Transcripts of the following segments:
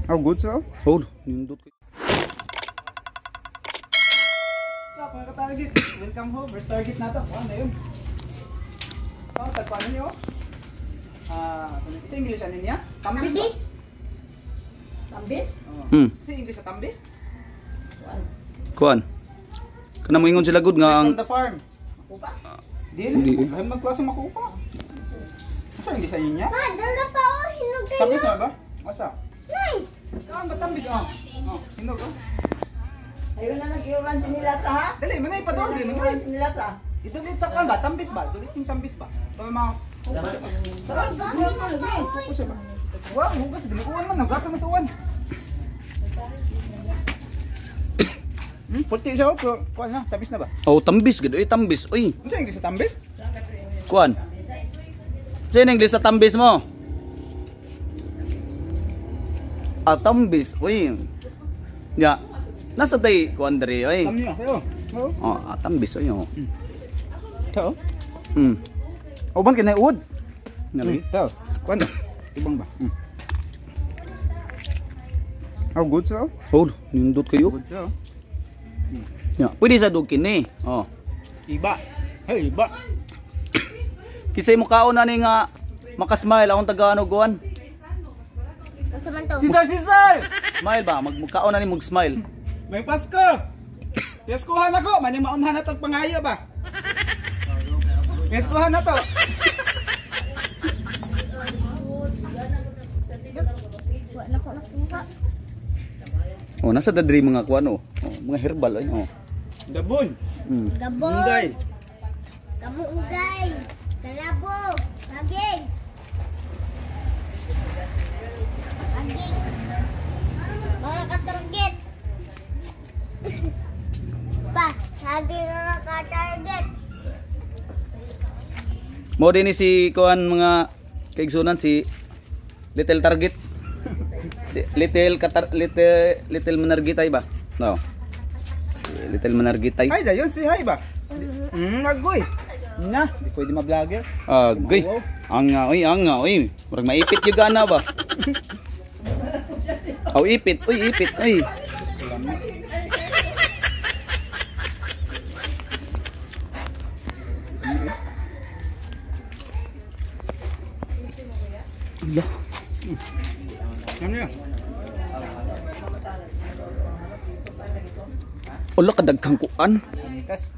Oh, good so? Hold, nindot ko. What's up mga ka-target? Welcome home. First target na to. Ano na yun? Oh, tagpaano niyo? Sa English ano niya? Tambis? Tambis? Sa English sa tambis? Kuan. Kana mo ingon sila good nga ang from the farm. Makupa? Dili. Ay magklase makupa. Ano hindi sa inyo niya? Dala pa oh, hinog kayo. Tambis na ba? Asa? Nay. Saan ba tambis? Hinog oh. Ayun na nag-iwan din nila ta ha? Dali, manay pa doon. Dali, manay. Din nila ta. Ito ulit sa kan ba? Tambis ba? Ulit yung tambis ba? Para mga... Focus siya ba? Wow, hugas. Binukuhan man. Hugasan na sa uwan. Pulti siya oh. Pero, kuhan na. Tambis na ba? oh tambis gid, tambis. Uy, Ano sa English sa tambis? kuan. Sa English sa tambis mo. Tambis. Uy. Ya. Nasa tay kuan diri oy. Tam niyo. Kayo. Oo. Tambis oy. Ito. Uban kinay wood. Ngali. Ito. Kuhan na. Ibang ba? Oh, good so? Hold, nindot kayo. Good so? Ya, pwede sa dug kini. Oh. Iba. Hey, iba. Kisay mo kaon na ni nga makasmile akong Tagalog kuan. Unsa man to? Sisar! Smile ba? Magkaon na ni mag-smile. May Pasko! Yaskuhan ako! Maning maunhan na itong pangayo ba? Yaskuhan na to! Wala ko nakuha. Oh, nasa dadri mga kuan oh. Mga herbal ay oh. Dabon! Gabon. Unggay! Kamunggay. Talabo. Saging. Saging. Mga ka-target. Pa, saging na ka-target. Mo din ni si kuan mga kaigsunan si Little Target. Si Little Manargitay ba? No. Si Little Manargitay. Ay, dayon si Hay ba? Agoy! Na, di pwede ma-vlogger. Goy. Anga oy. Murag maipit yung gana ba? Ipit. Uy, ipit. Uy. Allah. Ano yan? Ulo kadaghang kuan. Panitas.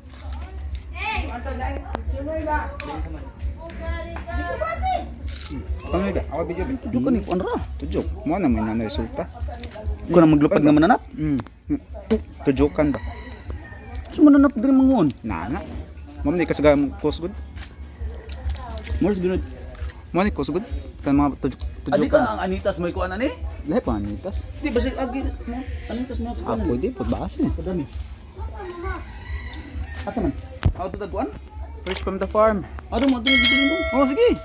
Ano ba? Ako video ba? Tujuk ka ni kuan ra. Tujuk. Mo na may nanay resulta. Ko na maglupad nga mananap. Tujukan ba? Sa mananap diri mangon. Nana. Mom ni kasagay mo cost good. Mors gunod. Mo ni cost good. Kan mga Adi tujukan. ka ang anitas may kuan ani? Lahi panitas. Di ba agi mo anitas mo kuan. Pwede pagbaas eh. Padami. Asa man? Auto tagkuan? Fresh from the farm. Ano mo dito dito? Oh, sige.